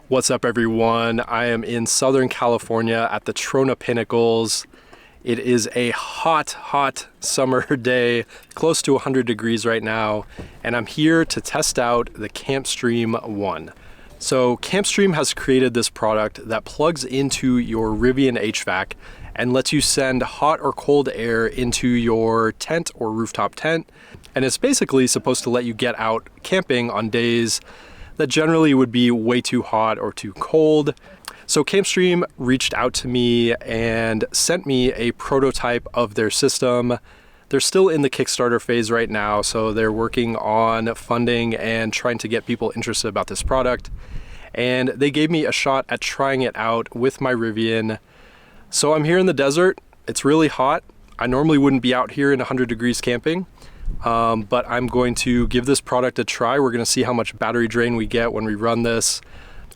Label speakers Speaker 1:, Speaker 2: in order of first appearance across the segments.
Speaker 1: What's up, everyone? I am in Southern California at the Trona Pinnacles. It is a hot summer day, close to 100 degrees right now, and I'm here to test out the Campstream One. So Campstream has created this product that plugs into your Rivian HVAC and lets you send hot or cold air into your tent or rooftop tent. And it's basically supposed to let you get out camping on days that generally would be way too hot or too cold. So Campstream reached out to me and sent me a prototype of their system. They're still in the Kickstarter phase right now, so they're working on funding and trying to get people interested about this product. And they gave me a shot at trying it out with my Rivian. So I'm here in the desert. It's really hot. I normally wouldn't be out here in 100 degrees camping. But I'm going to give this product a try. We're going to see how much battery drain we get when we run this.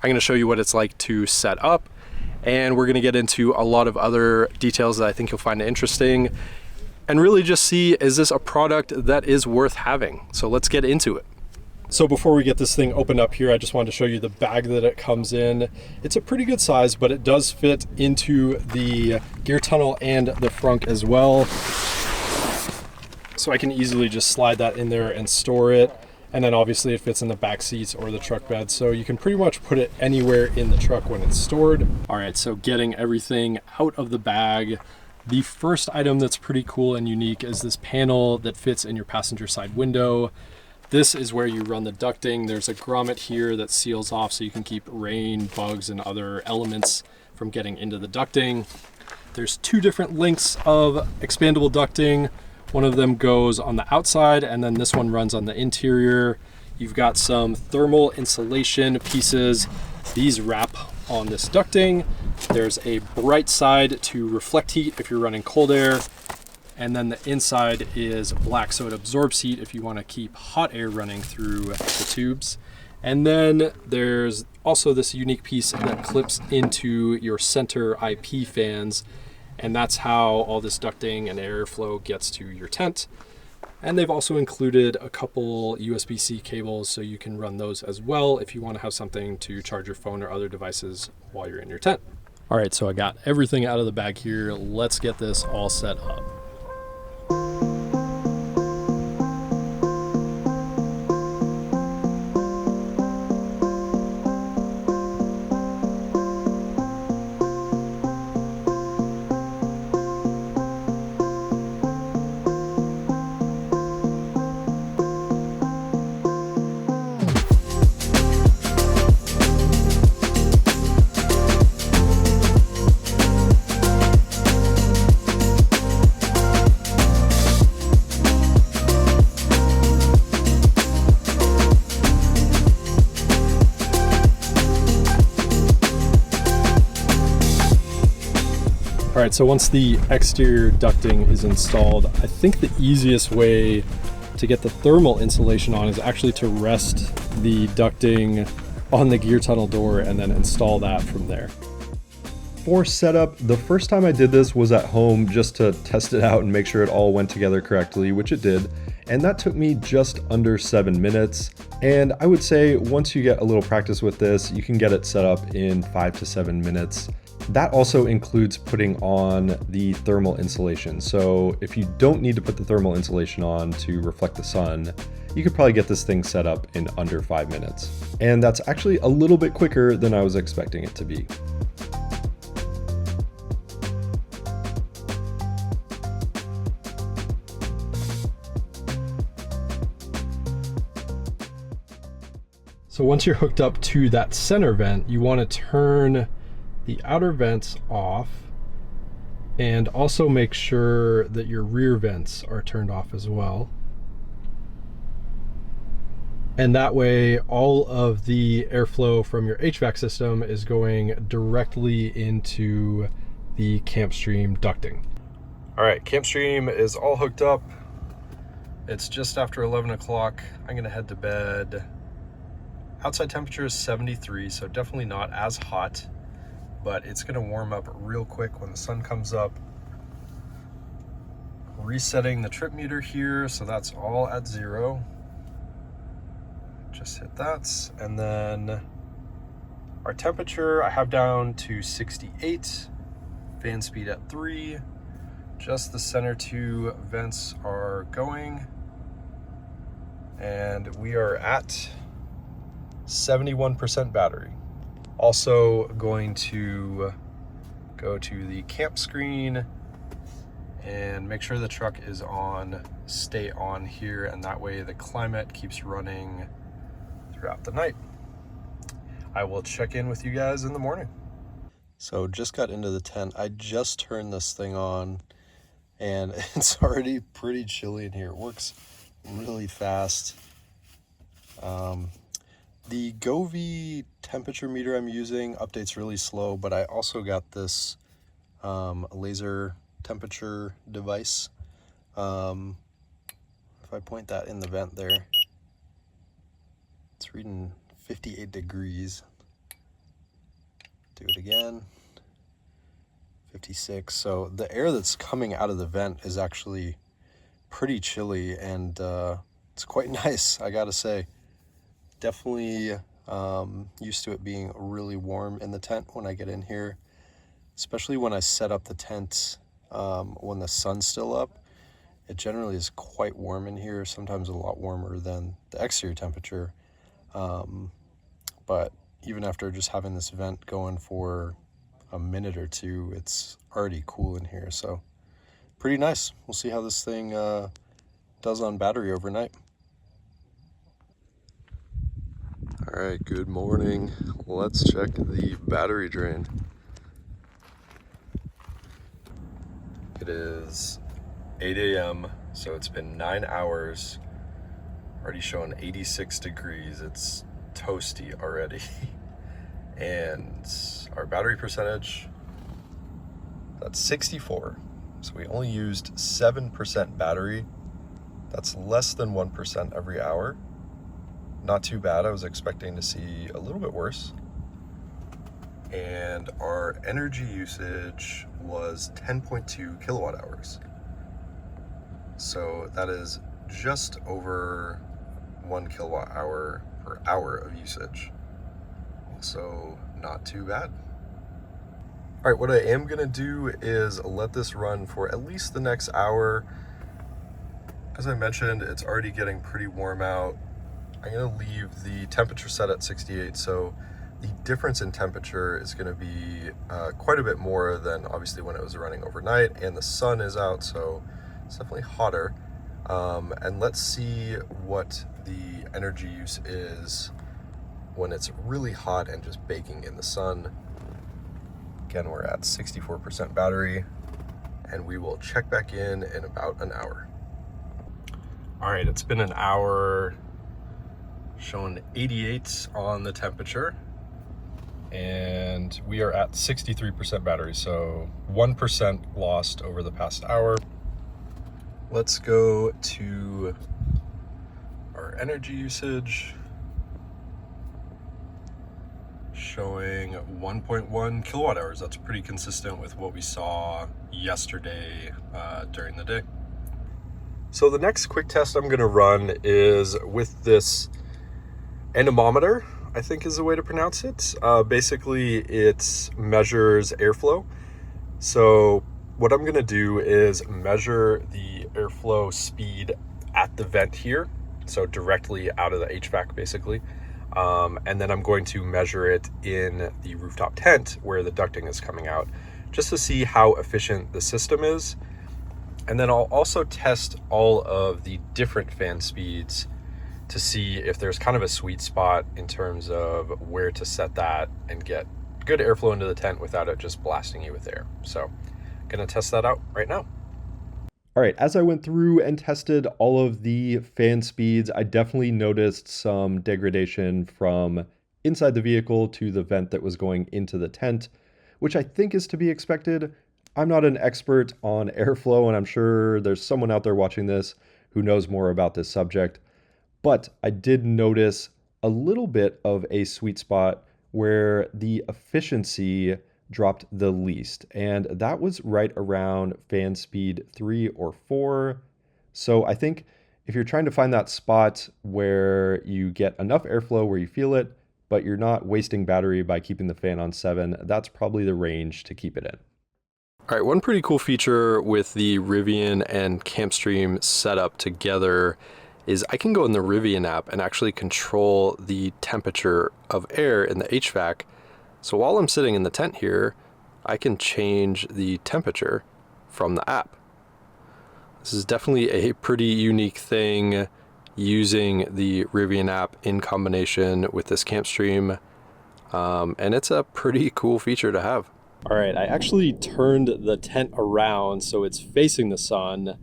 Speaker 1: I'm going to show you what it's like to set up, and we're going to get into a lot of other details that I think you'll find interesting, and really just see, is this a product that is worth having? So let's get into it. So before we get this thing opened up here, I just wanted to show you the bag that it comes in. It's a pretty good size, but it does fit into the gear tunnel and the frunk as well. So I can easily just slide that in there and store it. And then obviously it fits in the back seats or the truck bed. So you can pretty much put it anywhere in the truck when it's stored. All right, so getting everything out of the bag. The first item that's pretty cool and unique is this panel that fits in your passenger side window. This is where you run the ducting. There's a grommet here that seals off so you can keep rain, bugs, and other elements from getting into the ducting. There's two different lengths of expandable ducting. One of them goes on the outside, and then this one runs on the interior. You've got some thermal insulation pieces. These wrap on this ducting. There's a bright side to reflect heat if you're running cold air. And then the inside is black, so it absorbs heat if you want to keep hot air running through the tubes. And then there's also this unique piece that clips into your center IP fans. And that's how all this ducting and airflow gets to your tent. And they've also included a couple USB-C cables, so you can run those as well if you want to have something to charge your phone or other devices while you're in your tent. All right, so I got everything out of the bag here. Let's get this all set up. All right, so once the exterior ducting is installed, I think the easiest way to get the thermal insulation on is actually to rest the ducting on the gear tunnel door and then install that from there. For setup, the first time I did this was at home just to test it out and make sure it all went together correctly, which it did. And that took me just under 7 minutes. And I would say once you get a little practice with this, you can get it set up in 5 to 7 minutes. That also includes putting on the thermal insulation. So if you don't need to put the thermal insulation on to reflect the sun, you could probably get this thing set up in under 5 minutes. And that's actually a little bit quicker than I was expecting it to be. So once you're hooked up to that center vent, you want to turn the outer vents off and also make sure that your rear vents are turned off as well. And that way all of the airflow from your HVAC system is going directly into the Campstream ducting. All right, Campstream is all hooked up. It's just after 11 o'clock. I'm gonna head to bed. Outside temperature is 73, so definitely not as hot, but it's gonna warm up real quick when the sun comes up. Resetting the trip meter here, so that's all at 0. Just hit that, and then Our temperature I have down to 68, fan speed at 3. Just the center two vents are going. And we are at 71% battery. Also going to go to the camp screen and make sure the truck is on, stay on here, and that way the climate keeps running throughout the night. I will check in with you guys in the morning. So just got into the tent. I just turned this thing on and it's already pretty chilly in here. It works really fast. The Govee temperature meter I'm using updates really slow, but I also got this laser temperature device. If I point that in the vent there, it's reading 58 degrees. Do it again, 56. So the air that's coming out of the vent is actually pretty chilly, and it's quite nice, I gotta say. Definitely used to it being really warm in the tent when I get in here, especially when I set up the tent when the sun's still up. It generally is quite warm in here, sometimes a lot warmer than the exterior temperature. But even after just having this vent going for a minute or two, it's already cool in here. So pretty nice. We'll see how this thing does on battery overnight. All right, good morning. Let's check the battery drain. It is 8 a.m., so it's been 9 hours. Already showing 86 degrees. It's toasty already. And our battery percentage, that's 64. So we only used 7% battery. That's less than 1% every hour. Not too bad. I was expecting to see a little bit worse. And our energy usage was 10.2 kilowatt hours. So that is just over 1 kilowatt hour per hour of usage. Also not too bad. All right, what I am gonna do is let this run for at least the next hour. As I mentioned, it's already getting pretty warm out. I'm gonna leave the temperature set at 68, so the difference in temperature is gonna be quite a bit more than obviously when it was running overnight, and the sun is out, so it's definitely hotter. And let's see what the energy use is when it's really hot and just baking in the sun. Again, we're at 64% battery, and we will check back in about an hour. All right, it's been an hour, showing 88 on the temperature, and we are at 63% battery, so 1% lost over the past hour. Let's go to our energy usage, showing 1.1 kilowatt hours. That's pretty consistent with what we saw yesterday during the day. So the next quick test I'm gonna run is with this anemometer, I think is the way to pronounce it. Basically, it measures airflow. So what I'm gonna do is measure the airflow speed at the vent here, so directly out of the HVAC basically. And then I'm going to measure it in the rooftop tent where the ducting is coming out, just to see how efficient the system is. And then I'll also test all of the different fan speeds to see if there's kind of a sweet spot in terms of where to set that and get good airflow into the tent without it just blasting you with air. So gonna test that out right now. All right, as I went through and tested all of the fan speeds, I definitely noticed some degradation from inside the vehicle to the vent that was going into the tent, which I think is to be expected. I'm not an expert on airflow, and I'm sure there's someone out there watching this who knows more about this subject, but I did notice a little bit of a sweet spot where the efficiency dropped the least, and that was right around fan speed 3 or 4. So I think if you're trying to find that spot where you get enough airflow where you feel it,
Speaker 2: but you're not wasting battery by keeping the fan on 7. That's probably the range to keep it in.
Speaker 1: All right, one pretty cool feature with the Rivian and Campstream setup together is I can go in the Rivian app and actually control the temperature of air in the HVAC. So while I'm sitting in the tent here, I can change the temperature from the app. This is definitely a pretty unique thing using the Rivian app in combination with this Campstream, and it's a pretty cool feature to have. All right, I actually turned the tent around so it's facing the sun,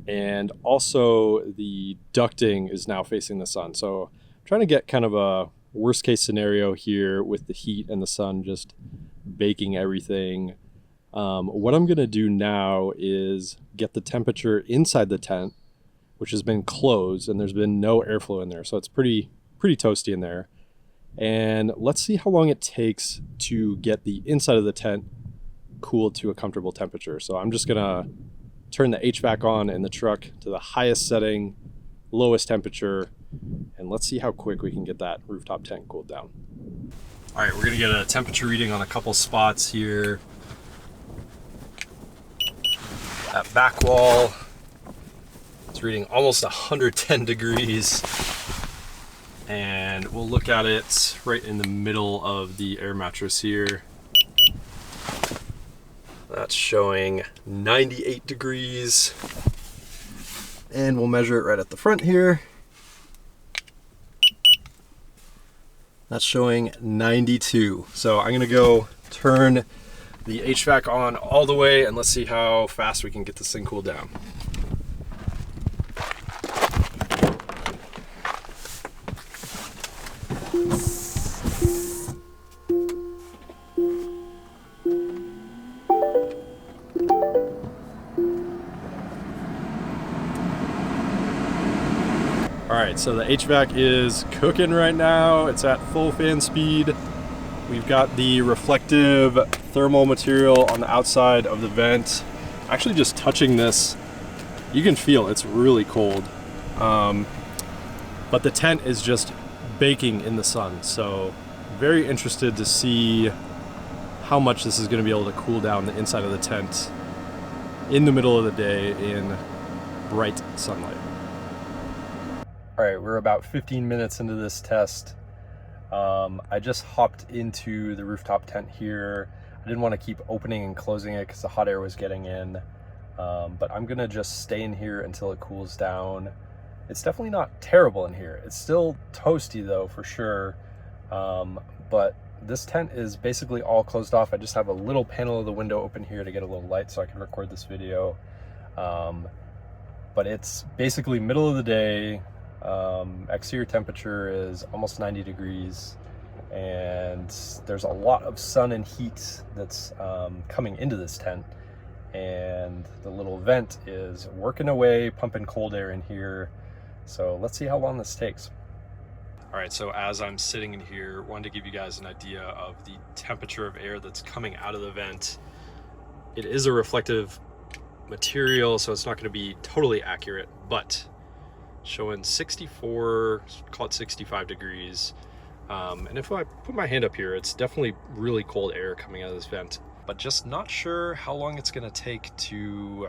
Speaker 1: and also the ducting is now facing the sun. So I'm trying to get kind of a worst case scenario here with the heat and the sun just baking everything. What I'm gonna do now is get the temperature inside the tent, which has been closed and there's been no airflow in there. So it's pretty toasty in there. And let's see how long it takes to get the inside of the tent cooled to a comfortable temperature. So I'm just gonna turn the HVAC on in the truck to the highest setting, lowest temperature, and let's see how quick we can get that rooftop tent cooled down. All right, we're gonna get a temperature reading on a couple spots here. That back wall, it's reading almost 110 degrees. And we'll look at it right in the middle of the air mattress here. That's showing 98 degrees. And we'll measure it right at the front here. That's showing 92. So I'm gonna go turn the HVAC on all the way and let's see how fast we can get this thing cooled down. All right, so the HVAC is cooking right now. It's at full fan speed. We've got the reflective thermal material on the outside of the vent. Actually just touching this, you can feel it's really cold. But the tent is just baking in the sun. So very interested to see how much this is gonna be able to cool down the inside of the tent in the middle of the day in bright sunlight. All right, we're about 15 minutes into this test. I just hopped into the rooftop tent here. I didn't want to keep opening and closing it because the hot air was getting in. But I'm gonna just stay in here until it cools down. It's definitely not terrible in here. It's still toasty though, for sure. But this tent is basically all closed off. I just have a little panel of the window open here to get a little light so I can record this video. But it's basically middle of the day. Exterior temperature is almost 90 degrees and there's a lot of sun and heat that's coming into this tent, and the little vent is working away, pumping cold air in here. So let's see how long this takes. All right, so as I'm sitting in here, wanted to give you guys an idea of the temperature of air that's coming out of the vent. It is a reflective material, so it's not going to be totally accurate, but showing 64, call it 65 degrees. And if I put my hand up here, it's definitely really cold air coming out of this vent, but just not sure how long it's gonna take to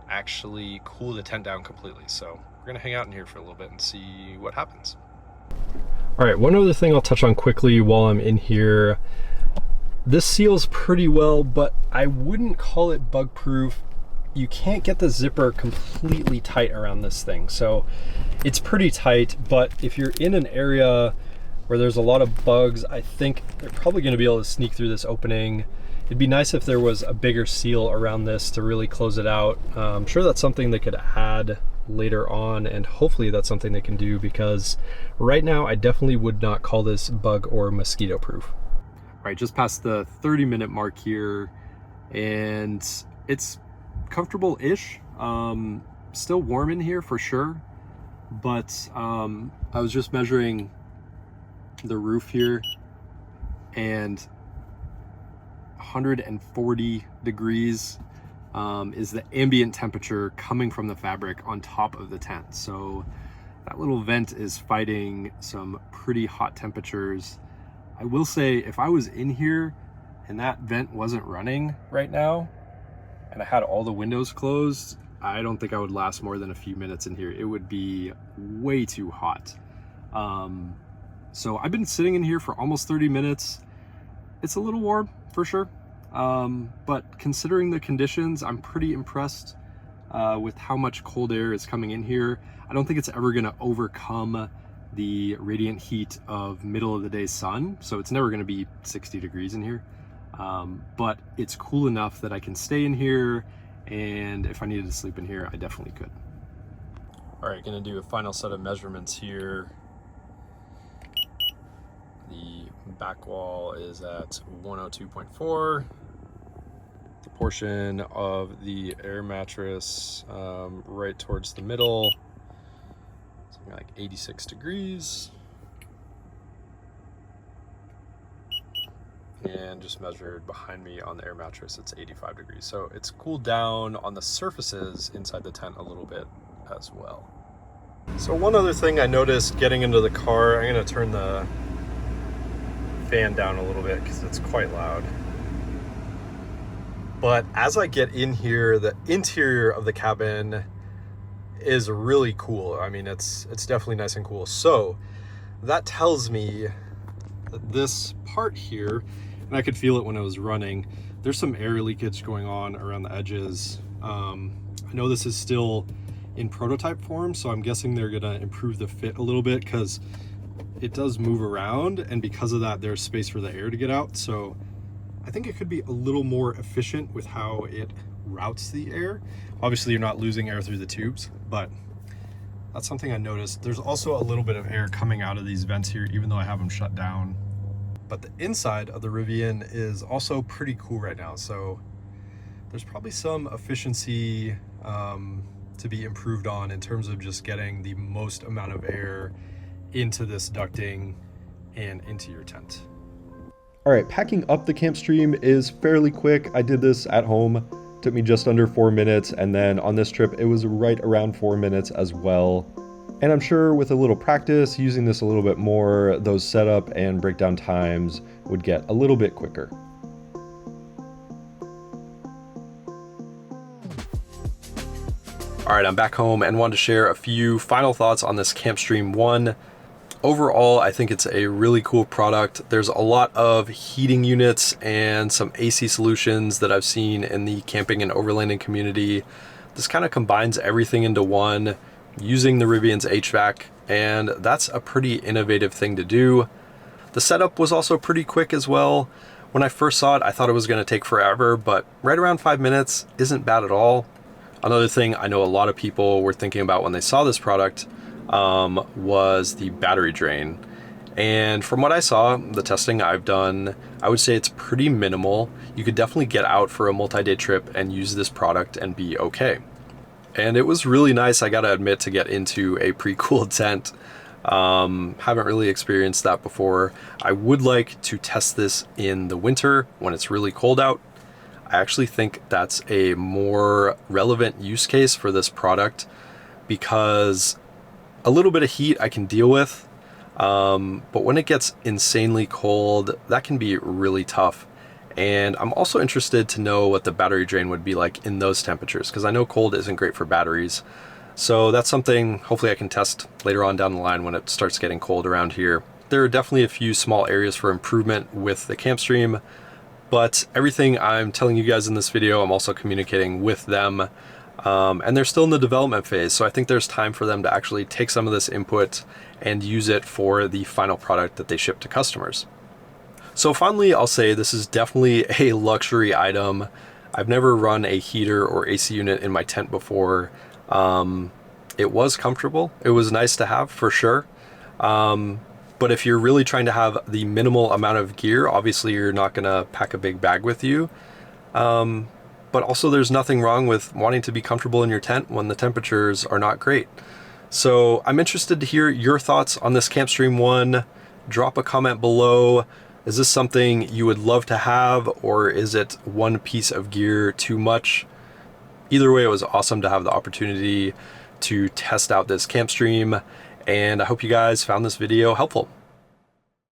Speaker 1: actually cool the tent down completely. So we're gonna hang out in here for a little bit and see what happens. All right, one other thing I'll touch on quickly while I'm in here. This seals pretty well, but I wouldn't call it bug proof. You can't get the zipper completely tight around this thing. So it's pretty tight, but if you're in an area where there's a lot of bugs, I think they're probably gonna be able to sneak through this opening. It'd be nice if there was a bigger seal around this to really close it out. I'm sure that's something they could add later on, and hopefully that's something they can do, because right now I definitely would not call this bug or mosquito proof. All right, just past the 30-minute mark here, and it's comfortable-ish. Still warm in here for sure, but I was just measuring the roof here, and 140 degrees is the ambient temperature coming from the fabric on top of the tent. So that little vent is fighting some pretty hot temperatures. I will say, if I was in here and that vent wasn't running right now, and I had all the windows closed, I don't think I would last more than a few minutes in here. It would be way too hot. So I've been sitting in here for almost 30 minutes. It's a little warm for sure. But considering the conditions, I'm pretty impressed with how much cold air is coming in here. I don't think it's ever gonna overcome the radiant heat of middle of the day sun. So it's never gonna be 60 degrees in here. But it's cool enough that I can stay in here, and if I needed to sleep in here, I definitely could. All right, gonna do a final set of measurements here. The back wall is at 102.4. The portion of the air mattress right towards the middle, something like 86 degrees. And just measured behind me on the air mattress, it's 85 degrees. So it's cooled down on the surfaces inside the tent a little bit as well. So one other thing I noticed getting into the car, I'm gonna turn the fan down a little bit because it's quite loud. But as I get in here, the interior of the cabin is really cool. I mean, it's definitely nice and cool. So that tells me that this part here, and I could feel it when I was running, there's some air leakage going on around the edges. I know this is still in prototype form, so I'm guessing they're gonna improve the fit a little bit because it does move around, and because of that there's space for the air to get out. So I think it could be a little more efficient with how it routes the air. Obviously you're not losing air through the tubes, but that's something I noticed. There's also a little bit of air coming out of these vents here, even though I have them shut down. But the inside of the Rivian is also pretty cool right now. So there's probably some efficiency to be improved on in terms of just getting the most amount of air into this ducting and into your tent.
Speaker 2: All right, packing up the Campstream is fairly quick. I did this at home. Took me just under 4 minutes, and then on this trip it was right around 4 minutes as well. And I'm sure with a little practice, using this a little bit more, those setup and breakdown times would get a little bit quicker.
Speaker 1: All right, I'm back home and wanted to share a few final thoughts on this Campstream One. Overall, I think it's a really cool product. There's a lot of heating units and some AC solutions that I've seen in the camping and overlanding community. This kind of combines everything into one using the Rivian's HVAC, and that's a pretty innovative thing to do. The setup was also pretty quick as well. When I first saw it, I thought it was gonna take forever, but right around 5 minutes isn't bad at all. Another thing I know a lot of people were thinking about when they saw this product was the battery drain. And from what I saw, the testing I've done, I would say it's pretty minimal. You could definitely get out for a multi-day trip and use this product and be okay. And it was really nice, I gotta admit, to get into a pre-cooled tent. Haven't really experienced that before. I would like to test this in the winter when it's really cold out. I actually think that's a more relevant use case for this product because a little bit of heat I can deal with, but when it gets insanely cold, that can be really tough. And I'm also interested to know what the battery drain would be like in those temperatures, because I know cold isn't great for batteries. So that's something hopefully I can test later on down the line when it starts getting cold around here. There are definitely a few small areas for improvement with the Campstream, but everything I'm telling you guys in this video, I'm also communicating with them. And they're still in the development phase, so I think there's time for them to actually take some of this input and use it for the final product that they ship to customers. So finally, I'll say this is definitely a luxury item. I've never run a heater or AC unit in my tent before. It was comfortable. It was nice to have for sure. But if you're really trying to have the minimal amount of gear, obviously you're not gonna pack a big bag with you. But also there's nothing wrong with wanting to be comfortable in your tent when the temperatures are not great. So I'm interested to hear your thoughts on this Campstream One. Drop a comment below. Is this something you would love to have, or is it one piece of gear too much? Either way, it was awesome to have the opportunity to test out this Campstream, and I hope you guys found this video helpful.